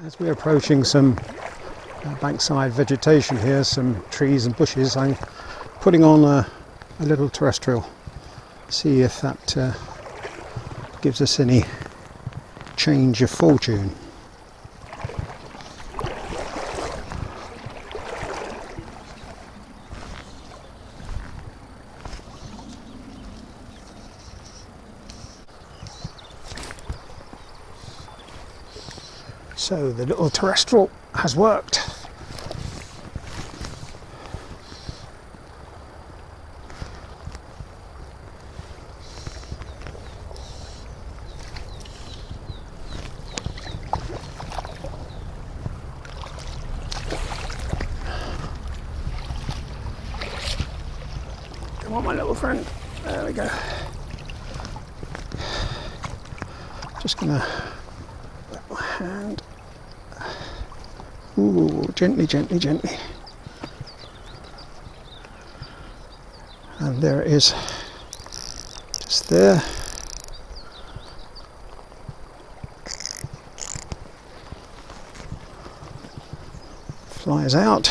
As we're approaching some bankside vegetation here, some trees and bushes, I'm putting on a little terrestrial. See if that gives us any change of fortune. So the little terrestrial has worked. Come on, my little friend. There we go. Just gonna wet my hand. Ooh, gently, gently, gently. And there it is. Just there. Flies out.